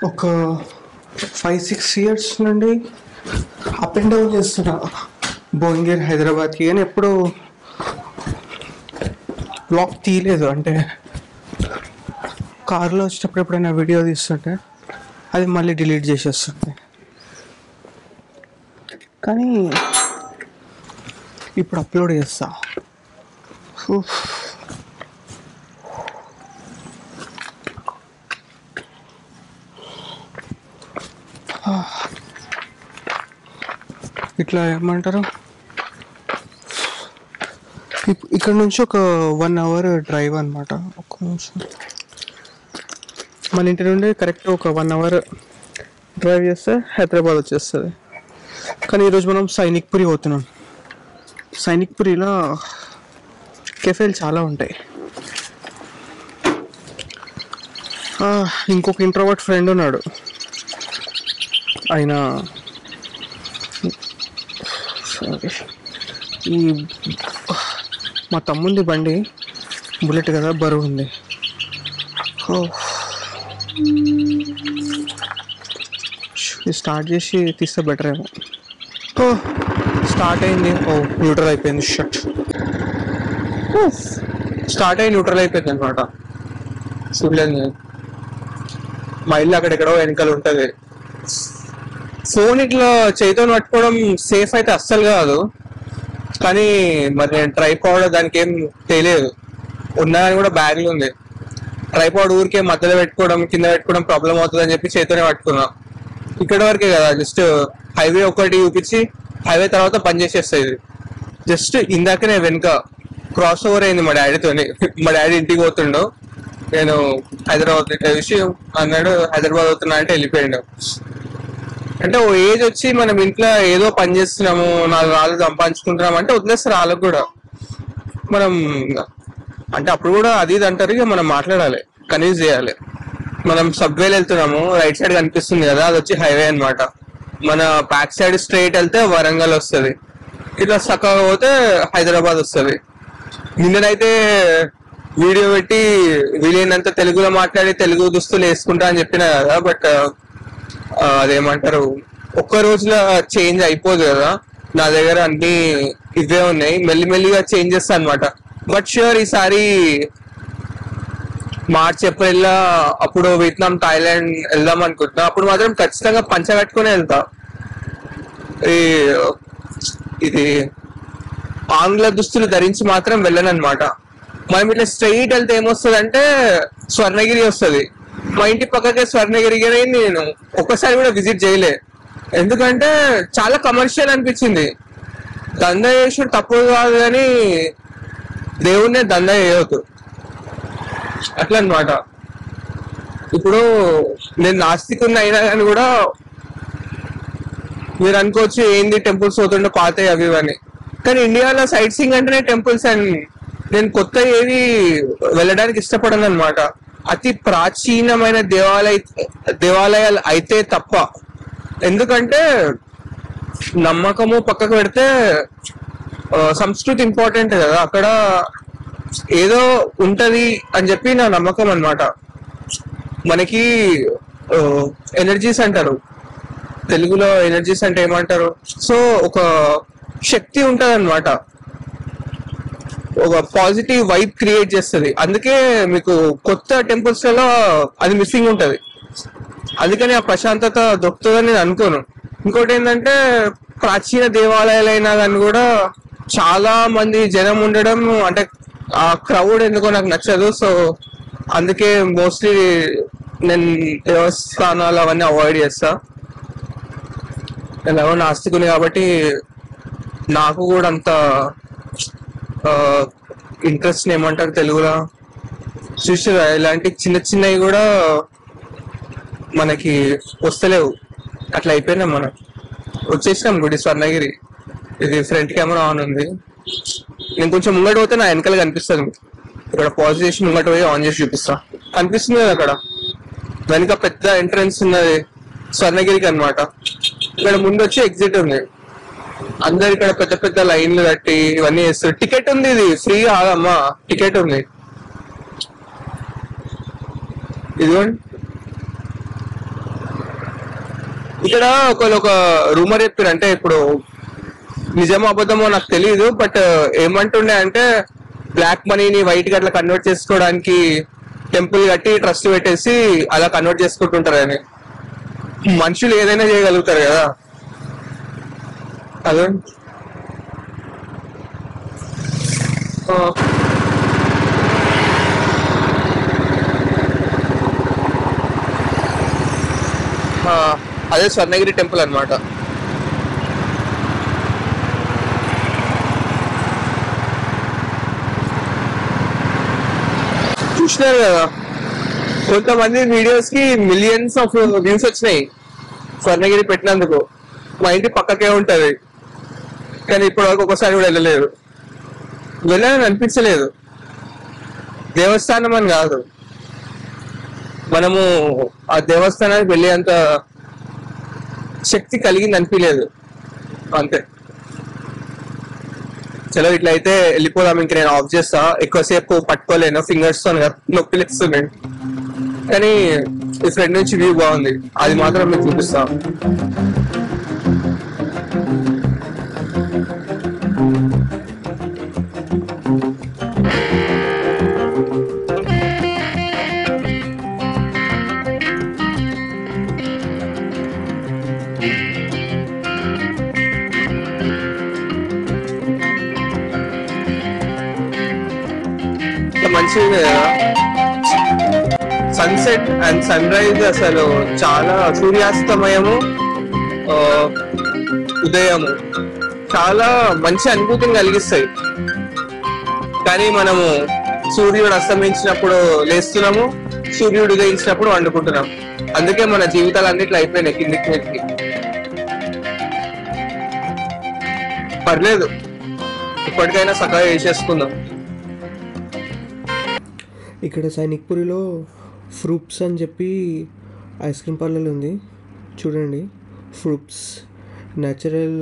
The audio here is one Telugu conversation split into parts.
ఒక 5-6 years నుండి అప్ అండ్ డౌన్ చేస్తున్నా భువనగిరి హైదరాబాద్కి. కానీ ఎప్పుడు బ్లాగ్ తీయలేదు. అంటే కార్లో వచ్చేటప్పుడు ఎప్పుడైనా వీడియో తీస్తుంటే అది మళ్ళీ డిలీట్ చేసేస్తుంది. కానీ ఇప్పుడు అప్లోడ్ చేస్తా. ఇట్లా ఏమంటారు, ఇక్కడ నుంచి ఒక 1 hour డ్రైవ్ అనమాట. ఒక్క నిమిషం, మన ఇంటి నుండి కరెక్ట్ ఒక 1 hour డ్రైవ్ చేస్తే హైదరాబాద్ వచ్చేస్తుంది. కానీ ఈరోజు మనం సైనిక్పురి పోతున్నాం. సైనిక్పురిలో కెఫేలు చాలా ఉంటాయి. ఇంకొక ఇంట్రోవర్ట్ ఫ్రెండ్ ఉన్నాడు. ఆయన ఈ మా తమ్ముంది బండి బుల్లెట్ కదా, బరువు ఉంది. స్టార్ట్ చేసి తీస్తే బెటర్ ఏమో. స్టార్ట్ అయింది. న్యూట్రల్ అయిపోయింది. షట్ స్టార్ట్ అయ్యి న్యూట్రల్ అయిపోయింది అనమాట. చూడలేదు, మా ఇల్లు అక్కడెక్కడో వెనకాల ఉంటుంది. ఫోన్ ఇట్లా చేతితో పట్టుకోవడం సేఫ్ అయితే అస్సలు కాదు. కానీ మరి నేను ట్రైపాడ్ దానికి ఏం తెలియదు, ఉన్నాయని కూడా బ్యాగ్లో ఉంది. ట్రైపాడ్ ఊరికే మధ్యలో పెట్టుకోవడం కింద పెట్టుకోవడం ప్రాబ్లం అవుతుంది అని చెప్పి చేతితోనే పట్టుకున్నా. ఇక్కడ వరకే కదా, జస్ట్ హైవే ఒకటి చూపించి హైవే తర్వాత బంద్ చేసేస్తుంది. జస్ట్ ఇందాకనే వెనుక క్రాస్ ఓవర్ అయింది మా డాడీతోని. మా డాడీ ఇంటికి పోతుండో, నేను హైదరాబాద్ విషయం అన్నాడు, హైదరాబాద్ అవుతున్నా అంటే వెళ్ళిపోయాడు. అంటే ఓ ఏజ్ వచ్చి మనం ఇంట్లో ఏదో పని చేస్తున్నాము, 4 రాళ్ళు సంపాదించుకుంటున్నాము అంటే వదిలేస్తారు వాళ్ళకు కూడా. మనం అంటే అప్పుడు కూడా అది ఇది అంటారు, ఇక మనం మాట్లాడాలి, కన్విన్స్ చేయాలి. మనం సబ్వేలు వెళ్తున్నాము, రైట్ సైడ్ కనిపిస్తుంది కదా, అది వచ్చి హైవే అనమాట. మన బ్యాక్ సైడ్ స్ట్రైట్ వెళ్తే వరంగల్ వస్తుంది, ఇట్లా చక్కగా పోతే హైదరాబాద్ వస్తుంది. నిన్ననైతే వీడియో పెట్టి వీలైనంత తెలుగులో మాట్లాడి తెలుగు దుస్తులు వేసుకుంటా అని చెప్పిన కదా. బట్ అదేమంటారు, ఒక్క రోజులో చేంజ్ అయిపోదు కదా. నా దగ్గర అన్ని ఇవే ఉన్నాయి, మెల్లిమెల్లిగా చేంజ్ చేస్తా అనమాట. బట్ ష్యూర్ ఈసారి మార్చ్ ఏప్రిల్ అప్పుడు వియత్నాం థాయిలాండ్ వెళ్దాం అనుకుంటున్నా. అప్పుడు మాత్రం ఖచ్చితంగా పంచ కట్టుకుని వెళ్తా. ఇది ఆంగ్ల దుస్తులు ధరించి మాత్రం వెళ్ళను అనమాట. మనం ఇట్లా స్ట్రైట్ వెళ్తే ఏమొస్తుంది అంటే స్వర్ణగిరి వస్తుంది. మా ఇంటి పక్కకే స్వర్ణగిరి నేను ఒక్కసారి కూడా విజిట్ చేయలే, ఎందుకంటే చాలా కమర్షియల్ అనిపించింది. దందా చేసుడు తప్పు కాదు, కానీ దేవుణ్ణే దందా చేయవద్దు, అట్లా అనమాట. ఇప్పుడు నేను నాస్తికుని అయినా కానీ కూడా మీరు అనుకోవచ్చు ఏంది టెంపుల్స్ పోతుండే పాతయి అవి అని. కానీ ఇండియాలో సైట్ సీయింగ్ అంటేనే టెంపుల్స్. అండ్ నేను కొత్త ఏవి వెళ్ళడానికి ఇష్టపడను అనమాట. అతి ప్రాచీనమైన దేవాలయాలు అయితే తప్ప. ఎందుకంటే నమ్మకము పక్కకు పెడితే సంస్కృతి ఇంపార్టెంట్ కదా. అక్కడ ఏదో ఉంటది అని చెప్పి నా నమ్మకం అనమాట. మనకి ఎనర్జీస్ అంటారు, తెలుగులో ఎనర్జీస్ అంటే ఏమంటారు, సో ఒక శక్తి ఉంటది అనమాట, ఒక పాజిటివ్ వైబ్ క్రియేట్ చేస్తుంది. అందుకే మీకు కొత్త టెంపుల్స్ లలో అది మిస్సింగ్ ఉంటది. అందుకని ఆ ప్రశాంతత దొరుకుతుందని నేను అనుకోను. ఇంకోటి ఏంటంటే ప్రాచీన దేవాలయాలైనా కానీ కూడా చాలా మంది జనం ఉండడం, అంటే ఆ క్రౌడ్ ఎందుకో నాకు నచ్చదు. సో అందుకే మోస్ట్లీ నేను దేవస్థానాలు అవన్నీ అవాయిడ్ చేస్తా. ఎలాగో నాస్తికుని కాబట్టి నాకు కూడా అంత ఇంట్రెస్ట్ ఏమంటారు తెలుగులో చూసారా, ఇలాంటి చిన్న చిన్నవి కూడా మనకి వస్తలేవు. అట్లా అయిపోయినాం మనం. వచ్చేసినాం గుడి స్వర్ణగిరి. ఇది ఫ్రంట్ కెమెరా ఆన్ ఉంది. నేను కొంచెం ముంగట పోతే నా వెనకాల కనిపిస్తుంది. ఇక్కడ పాజ్ చేసి ముంగట పోయి ఆన్ చేసి చూపిస్తా. కనిపిస్తుంది కదా అక్కడ వెనక పెద్ద ఎంట్రన్స్ ఉన్నది స్వర్ణగిరికి అనమాట. ఇక్కడ ముందు వచ్చి ఎగ్జిట్ ఉంది. అందరు ఇక్కడ పెద్ద పెద్ద లైన్లు కట్టి ఇవన్నీ చేస్తారు. టికెట్ ఉంది, ఇది ఫ్రీ కాదమ్మా, టికెట్ ఉంది. ఇదిగోండి ఇక్కడ ఒక రూమర్ చెప్పారు, అంటే ఇప్పుడు నిజమో అబద్ధమో నాకు తెలియదు, బట్ ఏమంటుండే అంటే బ్లాక్ మనీని వైట్ గా అట్లా కన్వర్ట్ చేసుకోవడానికి టెంపుల్ కట్టి ట్రస్ట్ పెట్టేసి అలా కన్వర్ట్ చేసుకుంటుంటారు అని. మనుషులు ఏదైనా చేయగలుగుతారు కదా. అదే ఆ, ఆ, అదే స్వర్ణగిరి టెంపుల్ అన్నమాట. చూసినారు కదా, కొంతమంది వీడియోస్ కి మిలియన్స్ ఆఫ్ వ్యూస్ వచ్చినాయి స్వర్ణగిరి పెట్టినందుకు. మా ఇంటి పక్కకే ఉంటది, కానీ ఇప్పటి వరకు ఒకసారి కూడా వెళ్ళలేదు. వెళ్ళాలని అనిపించలేదు. దేవస్థానం అని కాదు, మనము ఆ దేవస్థానానికి వెళ్ళేంత శక్తి కలిగింది అనిపించలేదు అంతే. చలో ఇట్లా అయితే వెళ్ళిపోదాం. ఇంక నేను ఆఫ్ చేస్తా, ఎక్కువసేపు పట్టుకోలేను, ఫింగర్స్ తో నొప్పిలేస్తున్నాయి. కానీ ఈ ఫ్రెండ్ నుంచి వ్యూ బాగుంది, అది మాత్రం మీకు చూపిస్తా. ఇట్లా మంచిగా ఉంది కదా సన్సెట్ అండ్ సన్ రైజ్. అసలు చాలా సూర్యాస్తమయము, ఆ, ఉదయము చాలా మంచి అనుభూతిని కలిగిస్తాయి. కానీ మనము సూర్యుడు అస్తమించినప్పుడు లేస్తున్నాము, సూర్యుడు ఉదయించినప్పుడు వండుకుంటున్నాం. అందుకే మన జీవితాలు అన్నిట్లో అయిపోయినాయి కిందికి మీదకి. పర్లేదు, ఇప్పటికైనా చక్కగా చేసేసుకుందాం. ఇక్కడ సైనిక్పురిలో ఫ్రూప్స్ అని చెప్పి ఐస్ క్రీమ్ పార్లర్ ఉంది చూడండి. Proofs natural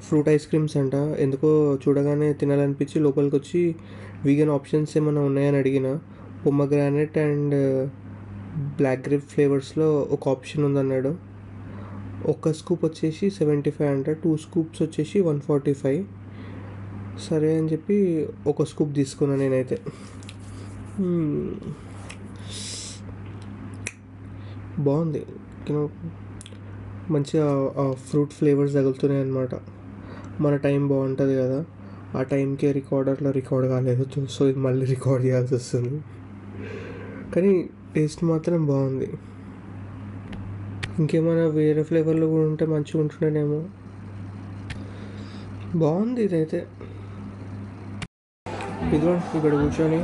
fruit ice creams అంట. ఎందుకో చూడగానే తినాలనిపించి లోపలికి వచ్చి వీగన్ ఆప్షన్స్ ఏమైనా ఉన్నాయని అడిగిన. పొమగ్రానెట్ అండ్ బ్లాక్ గ్రేప్ ఫ్లేవర్స్లో ఒక ఆప్షన్ ఉందన్నాడు. ఒక స్కూప్ వచ్చేసి 75 అంట, 2 స్కూప్స్ వచ్చేసి 145. సరే అని చెప్పి ఒక స్కూప్ తీసుకున్నాను నేనైతే. బాగుంది, మంచిగా ఫ్రూట్ ఫ్లేవర్స్ తగులుతున్నాయి అన్నమాట. మన టైం బాగుంటుంది కదా, ఆ టైంకే రికార్డర్లో రికార్డ్ కాలేదు, సో ఇది మళ్ళీ రికార్డ్ చేయాల్సి వస్తుంది. కానీ టేస్ట్ మాత్రం బాగుంది. ఇంకేమైనా వేరే ఫ్లేవర్లో కూడా ఉంటే మంచిగా ఉంటుండేనేమో. బాగుంది ఇదైతే. ఇదిగో ఇక్కడ కూర్చొని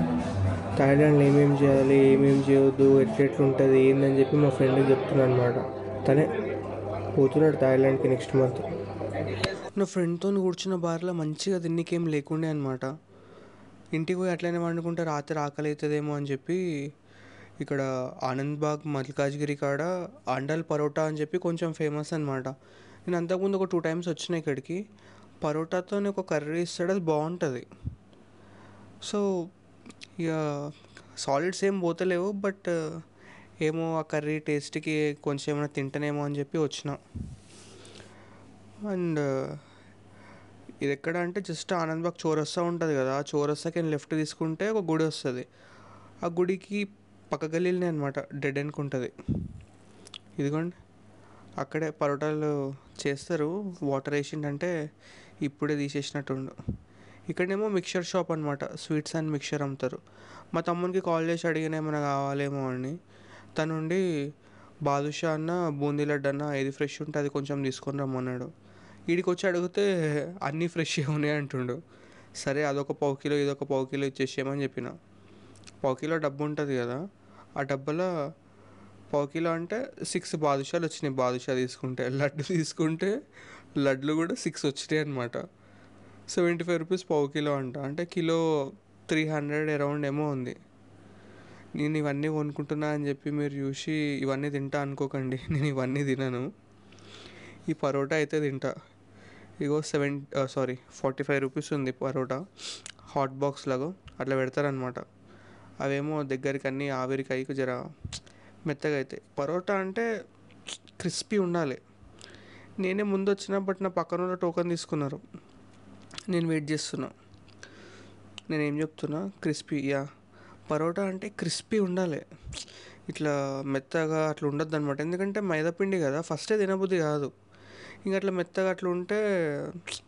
థాయిలాండ్లో ఏమేమి చేయాలి, ఏమేమి చేయొద్దు, ఎట్లెట్లుంటుంది ఏందని చెప్పి మా ఫ్రెండ్కి చెప్తున్నాను అనమాట. తనే పోతున్నాడు థాయిలాండ్కి నెక్స్ట్ మంత్. నా ఫ్రెండ్తో కూర్చున్న బార్లో మంచిగా తిన్నికేం లేకుండే అనమాట. ఇంటికి పోయి అట్లనే వండుకుంటే రాత్రి ఆకలి అవుతుందేమో అని చెప్పి ఇక్కడ ఆనంద్బాగ్ మల్కాజ్గిరి కాడ అండల్ పరోటా అని చెప్పి కొంచెం ఫేమస్ అనమాట. నేను అంతకుముందు ఒక 2 times వచ్చిన ఇక్కడికి. పరోటాతో ఒక కర్రీ ఇస్తాడు, అది బాగుంటుంది. సో ఇక సాలిడ్స్ ఏం పోతలేవు, బట్ ఏమో ఆ కర్రీ టేస్ట్కి కొంచెం ఏమైనా తింటానేమో అని చెప్పి వచ్చిన. అండ్ ఇది ఎక్కడ అంటే జస్ట్ ఆనంద్బాగ్ చౌరస్తా ఉంటుంది కదా, ఆ చౌరస్తాకి లెఫ్ట్ తీసుకుంటే ఒక గుడి వస్తుంది. ఆ గుడికి పక్క గల్లీలోనే అనమాట, డెడ్ ఎండ్కి ఉంటుంది. ఇదిగోండి అక్కడే పరోటాలు చేస్తారు. వాటర్ వేసిండంటే ఇప్పుడే తీసేసినట్టుండు. ఇక్కడేమో మిక్చర్ షాప్ అనమాట, స్వీట్స్ అండ్ మిక్చర్ అమ్ముతారు. మా తమ్మునికి కాల్ చేసి అడిగిన ఏమైనా కావాలేమో అని. తనుండి బాదుషా అన్న బూందీ లడ్డు అన్న ఏది ఫ్రెష్ ఉంటే అది కొంచెం తీసుకొని రమ్మన్నాడు. వీడికి వచ్చి అడిగితే అన్నీ ఫ్రెష్ ఉన్నాయి అంటుండు. సరే అదొక 1/4 కిలో ఇదొక 1/4 కిలో ఇచ్చేసేయమని చెప్పిన. 1/4 కిలో డబ్బు ఉంటుంది కదా, ఆ డబ్బలో 1/4 కిలో అంటే 6 బాదుషాలు వచ్చినాయి. బాదుషా తీసుకుంటే, లడ్డు తీసుకుంటే లడ్లు కూడా 6 వచ్చినాయి అనమాట. 75 రూపీస్ 1/4 కిలో అంట, అంటే కిలో 300 అరౌండ్ ఏమో ఉంది. నేను ఇవన్నీ కొనుక్కుంటున్నా అని చెప్పి మీరు చూసి ఇవన్నీ తింటా అనుకోకండి, నేను ఇవన్నీ తినను. ఈ పరోటా అయితే తింటా. ఇగో 45 రూపీస్ ఉంది పరోటా, హాట్ బాక్స్ లాగా అట్లా పెడతారనమాట. అవేమో దగ్గరికి అన్నీ ఆవిరికి అయ్యి జర మెత్తగా అవుతాయి. పరోటా అంటే క్రిస్పీ ఉండాలి, నేనే ముందు వచ్చిన బట్ నా పక్కన టోకెన్ తీసుకున్నారు. నేను వెయిట్ చేస్తున్నా. నేనేం చెప్తున్నా, క్రిస్పీ పరోటా అంటే క్రిస్పీ ఉండాలి, ఇట్లా మెత్తగా అట్లా ఉండద్దు అనమాట. ఎందుకంటే మైదాపిండి కదా, ఫస్టే తినబుద్ధి కాదు. ఇంకా అట్లా మెత్తగా అట్లా ఉంటే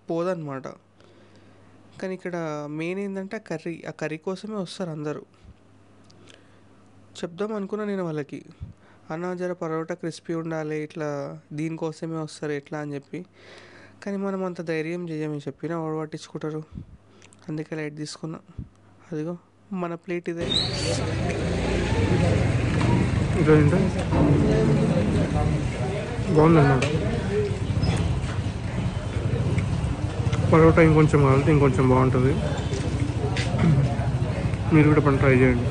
పోదన్నమాట. కానీ ఇక్కడ మెయిన్ ఏంటంటే ఆ కర్రీ కోసమే వస్తారు అందరూ. చెప్దాం అనుకున్నా నేను వాళ్ళకి, అన్న జర పరోటా క్రిస్పీ ఉండాలి, ఇట్లా దీనికోసమే వస్తారు ఎట్లా అని చెప్పి. కానీ మనం అంత ధైర్యం చేయమని చెప్పినా వాడు పట్టించుకుంటారు. అందుకే లైట్ తీసుకున్నా. అదిగో మన ప్లేట్ ఇదే. బాగుందన్నమాట. పరోటా ఇంకొంచెం కావాలి, ఇంకొంచెం బాగుంటుంది. మీరు కూడా పని ట్రై చేయండి.